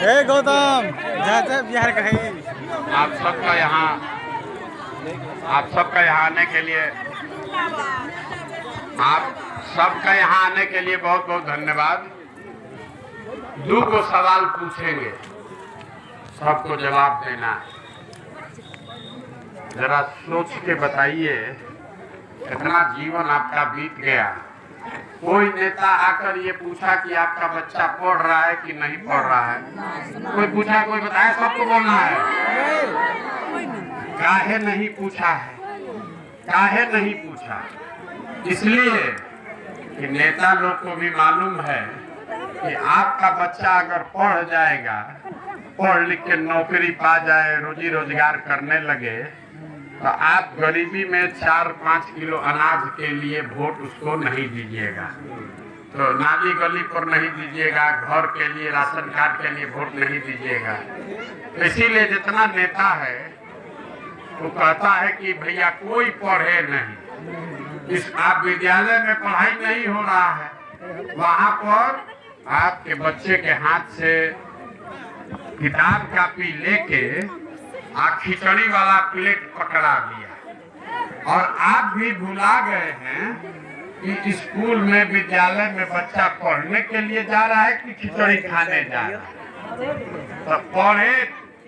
ए गौतम जाते बिहार का है। आप सबका यहाँ आने के लिए बहुत बहुत धन्यवाद। दो को सवाल पूछेंगे, सबको जवाब देना है। जरा सोच के बताइए कितना जीवन आपका बीत गया। कोई नेता आकर ये पूछा कि आपका बच्चा पढ़ रहा है कि नहीं पढ़ रहा है? कोई पूछा, कोई बताया? सबको बोलना है। काहे नहीं पूछा है? काहे नहीं पूछा? इसलिए कि नेता लोग को भी मालूम है कि आपका बच्चा अगर पढ़ जाएगा, पढ़ लिख के नौकरी पा जाए, रोजी रोजगार करने लगे, तो आप गरीबी में 4-5 किलो अनाज के लिए वोट उसको नहीं दीजिएगा। तो नाली गली पर नहीं दीजिएगा, घर के लिए, राशन कार्ड के लिए वोट नहीं दीजिएगा। इसीलिए जितना नेता है वो कहता है कि भैया कोई पढ़े नहीं, आप विद्यालय में पढ़ाई नहीं हो रहा है, वहाँ पर आपके बच्चे के हाथ से किताब कापी लेके खिचड़ी वाला प्लेट पकड़ा दिया। और आप भी भुला गए हैं कि स्कूल में, विद्यालय में बच्चा पढ़ने के लिए जा रहा है कि खिचड़ी खाने जा रहा है। तो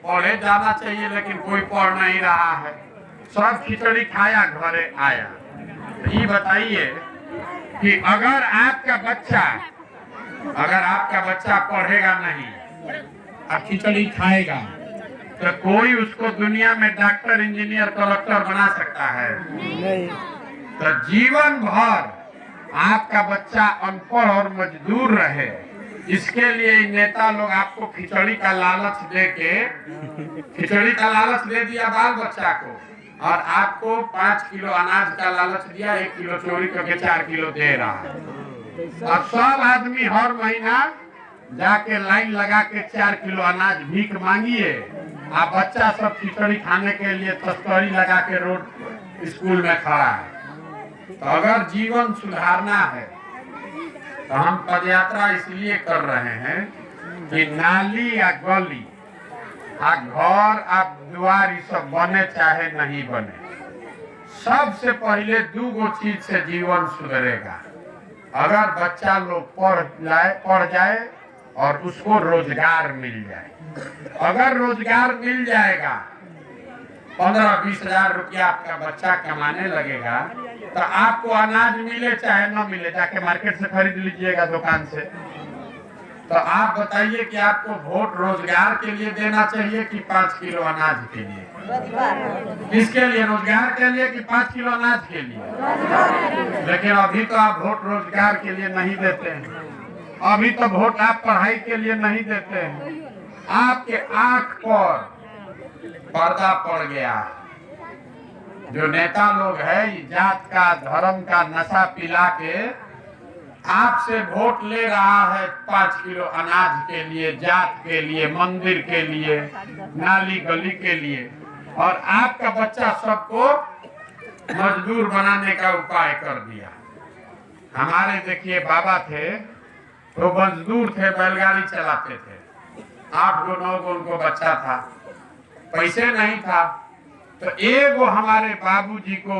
पढ़े जाना चाहिए, लेकिन कोई पढ़ नहीं रहा है, सब खिचड़ी खाया, घरे आया। तो ये बताइए कि अगर आपका बच्चा पढ़ेगा नहीं और खिचड़ी खाएगा, तो कोई उसको दुनिया में डॉक्टर, इंजीनियर, कलेक्टर बना सकता है? नहीं। तो जीवन भर आपका बच्चा अनपढ़ और मजदूर रहे, इसके लिए नेता लोग आपको खिचड़ी का लालच दे दिया बाल बच्चा को, और आपको 5 किलो अनाज का लालच दिया, 1 किलो चोरी करके 4 किलो दे रहा है। और सब आदमी हर महीना जाके लाइन लगा के 4 किलो अनाज भीख मांगिए, आप बच्चा सब खिचड़ी खाने के लिए तस्करी लगा के रोड स्कूल में खड़ा है। तो अगर जीवन सुधारना है तो हम पदयात्रा इसलिए कर रहे हैं कि नाली या गली घर आप द्वार ये सब बने चाहे नहीं बने, सबसे पहले 2 चीज से जीवन सुधरेगा। अगर बच्चा लोग पढ़ जाए और उसको रोजगार मिल जाए। अगर रोजगार मिल जाएगा, 15-20 हजार रुपया आपका बच्चा कमाने लगेगा, तो आपको अनाज मिले चाहे न मिले, जाके मार्केट से खरीद लीजिएगा, दुकान से। तो आप बताइए कि आपको वोट रोजगार के लिए देना चाहिए कि 5 किलो अनाज के लिए? किसके लिए? रोजगार के लिए कि 5 किलो अनाज के लिए? लेकिन अभी तो आप वोट रोजगार के लिए नहीं देते हैं, अभी तो वोट आप पढ़ाई के लिए नहीं देते हैं। आपके आंख पर पर्दा पड़ गया। जो नेता लोग है, जात का, धर्म का नशा पिला के आपसे वोट ले रहा है 5 किलो अनाज के लिए, जात के लिए, मंदिर के लिए, नाली गली के लिए, और आपका बच्चा सबको मजदूर बनाने का उपाय कर दिया। हमारे देखिए बाबा थे, तो मजदूर थे, बैलगाड़ी चलाते थे, 8-9 उनको बच्चा था, पैसे नहीं था, तो एगो हमारे बाबूजी को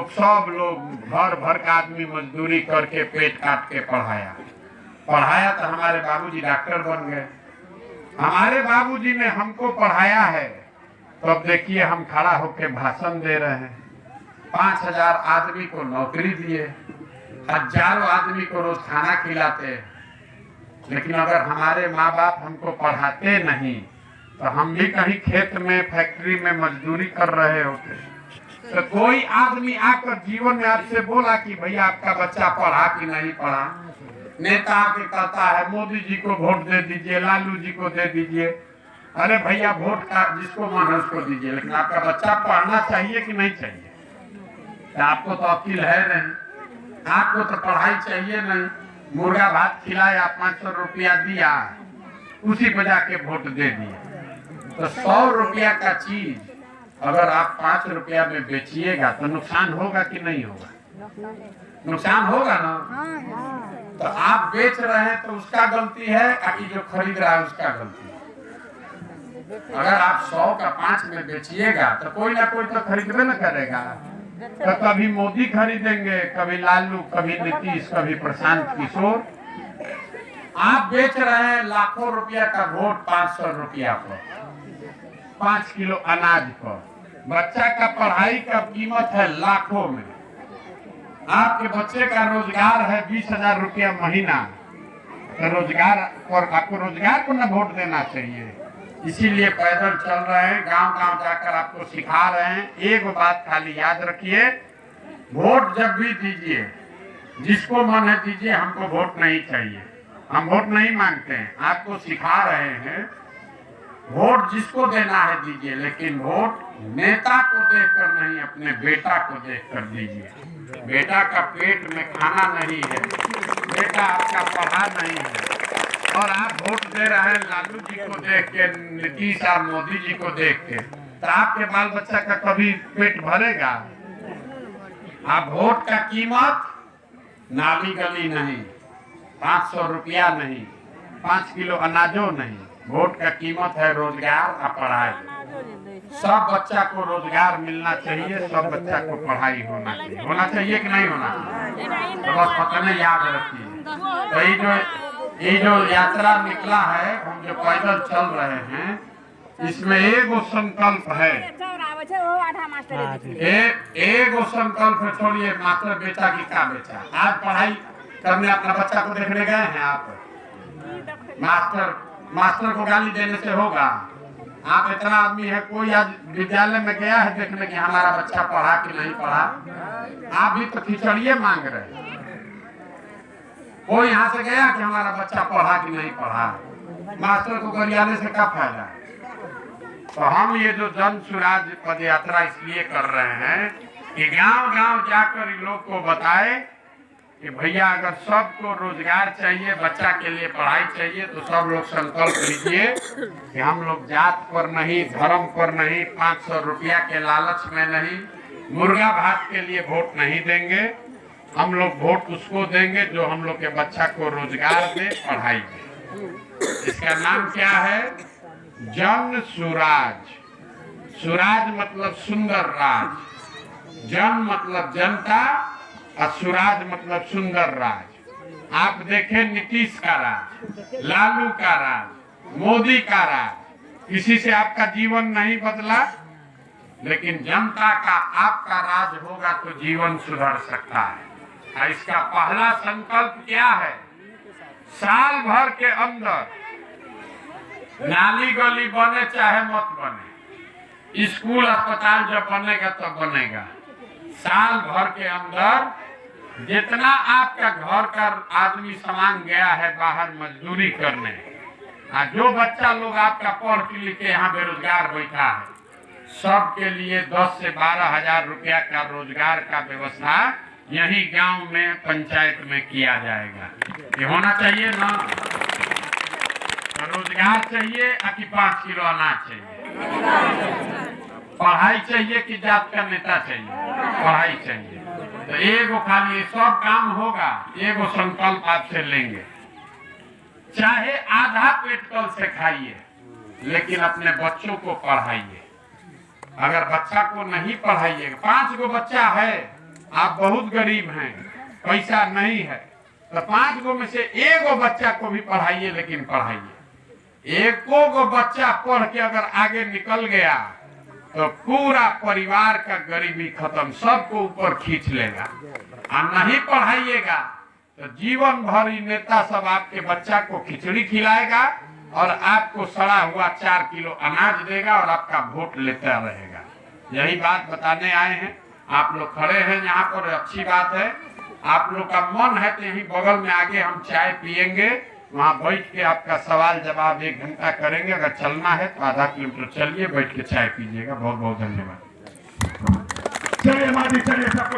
सब लोग घर भर का आदमी मजदूरी करके पेट काट के पढ़ाया तो हमारे बाबूजी डॉक्टर बन गए। हमारे बाबूजी ने हमको पढ़ाया है, तो अब देखिए हम खड़ा होकर भाषण दे रहे हैं। 5000 आदमी को नौकरी दिए, हजारों आदमी को रोज खाना खिलाते। लेकिन अगर हमारे माँ बाप हमको पढ़ाते नहीं, तो हम भी कहीं खेत में, फैक्ट्री में मजदूरी कर रहे होते। तो कोई आदमी आकर जीवन में आपसे बोला कि भैया आपका बच्चा पढ़ा कि नहीं पढ़ा, नेता आके कहता है मोदी जी को वोट दे दीजिए, लालू जी को दे दीजिए। अरे भैया वोट का जिसको मन है उसको दीजिए, लेकिन आपका बच्चा पढ़ना चाहिए कि नहीं चाहिए? तो आपको तो अकील है नहीं, आपको तो पढ़ाई चाहिए नहीं। मुर्गा भात खिलाया, 500 रुपया दिया, उसी पर जाके वोट दे दिया। तो 100 रुपया का चीज अगर आप 5 रुपया में बेचिएगा तो नुकसान होगा कि नहीं होगा? नुकसान होगा ना। तो आप बेच रहे हैं तो उसका गलती है, कि जो खरीद रहा है उसका गलती है? अगर आप 100 का 5 में बेचिएगा तो कोई ना कोई तो खरीदबे न करेगा। तो कभी मोदी खरीदेंगे, कभी लालू, कभी नीतीश, कभी प्रशांत किशोर। आप बेच रहे हैं लाखों रुपया का वोट 500 रुपया पर, 5 किलो अनाज पर। बच्चा का पढ़ाई का कीमत है लाखों में। आपके बच्चे का रोजगार है 20,000 रुपया महीना। तो रोजगार और आपको रोजगार को न वोट देना चाहिए। इसीलिए पैदल चल रहे हैं, गांव-गांव जाकर आपको सिखा रहे हैं। एक बात खाली याद रखिए, वोट जब भी दीजिए, जिसको मन है दीजिए, हमको वोट नहीं चाहिए, हम वोट नहीं मांगते हैं। आपको सिखा रहे हैं, वोट जिसको देना है दीजिए, लेकिन वोट नेता को देखकर नहीं, अपने बेटा को देखकर दीजिए। बेटा का पेट में खाना नहीं है, बेटा आपका पढ़ा नहीं है, और आप वोट दे रहे हैं लालू जी को देख के, नीतीश और मोदी जी को देख के, तो आपके बाल बच्चा का कभी पेट भरेगा? आप वोट का कीमत नाली गली नहीं, 500 रुपया नहीं, 5 किलो अनाजो नहीं। वोट का कीमत है रोजगार और पढ़ाई। सब बच्चा को रोजगार मिलना चाहिए, सब बच्चा को पढ़ाई होना चाहिए। होना चाहिए कि नहीं होना चाहिए? तो बस पता याद रखिए। तो ये जो यात्रा निकला है, हम जो पैदल चल रहे हैं, इसमें एक संकल्प है, एक संकल्प है। छोड़िए मास्टर बेचा कि क्या बेचा, आज पढ़ाई करने अपना बच्चा को देखने गए हैं आप? मास्टर को गाली देने से होगा? आप इतना आदमी है, कोई आज विद्यालय में गया है देखने कि हमारा बच्चा पढ़ा कि नहीं पढ़ा? आप भी तो खिचड़िए मांग रहे हैं। कोई यहाँ से गया कि हमारा बच्चा पढ़ा कि नहीं पढ़ा? मास्टर को गरियाने से क्या फायदा? तो हम ये जो जन स्वराज पद यात्रा इसलिए कर रहे हैं कि गांव-गांव जाकर इन लोग को बताए कि भैया अगर सबको रोजगार चाहिए, बच्चा के लिए पढ़ाई चाहिए, तो सब लोग संकल्प लीजिए कि हम लोग जात पर नहीं, धर्म पर नहीं, 500 रुपया के लालच में नहीं, मुर्गा भात के लिए वोट नहीं देंगे। हम लोग वोट उसको देंगे जो हम लोग के बच्चा को रोजगार दे, पढ़ाई दे। इसका नाम क्या है? जन स्वराज। स्वराज मतलब सुंदर राज, जन मतलब जनता और स्वराज मतलब सुंदर राज। आप देखें नीतीश का राज, लालू का राज, मोदी का राज, किसी से आपका जीवन नहीं बदला, लेकिन जनता का आपका राज होगा तो जीवन सुधर सकता है। और इसका पहला संकल्प क्या है? साल भर के अंदर नाली गली बने चाहे मत बने, स्कूल अस्पताल जब बनेगा तब बनेगा, साल भर के अंदर जितना आपका घर का आदमी सामान गया है बाहर मजदूरी करने, जो बच्चा लोग आपका पढ़ के लिख के यहाँ बेरोजगार बैठा है, सबके लिए 10 से 12 हजार रुपया का रोजगार का व्यवस्था यही गांव में पंचायत में किया जाएगा। ये होना चाहिए ना? रोजगार चाहिए कि 5 किलो अनाज चाहिए? पढ़ाई चाहिए कि जात का नेता चाहिए? पढ़ाई चाहिए। तो एगो खाली सब काम होगा, एगो संकल्प आपसे लेंगे, चाहे आधा पेट कल से खाइए, लेकिन अपने बच्चों को पढ़ाइए। अगर बच्चा को नहीं पढ़ाइएगा, 5 गो बच्चा है, आप बहुत गरीब हैं, पैसा नहीं है, तो 5 गो में से एगो बच्चा को भी पढ़ाइए, लेकिन पढ़ाइए। एको गो बच्चा पढ़ के अगर आगे निकल गया तो पूरा परिवार का गरीबी खत्म, सबको ऊपर खींच लेगा। और नहीं पढ़ाइएगा तो जीवन भर ही नेता सब आपके बच्चा को खिचड़ी खिलाएगा और आपको सड़ा हुआ 4 किलो अनाज देगा और आपका वोट लेता रहेगा। यही बात बताने आए हैं। आप लोग खड़े हैं यहाँ पर, अच्छी बात है। आप लोग का मन है तो यही बगल में आगे हम चाय पियेंगे, वहाँ बैठ के आपका सवाल जवाब 1 घंटा करेंगे। अगर चलना है तो आधा किलोमीटर चलिए, बैठ के चाय पीजिएगा। बहुत बहुत धन्यवाद। चलिए माजी, चलिए सब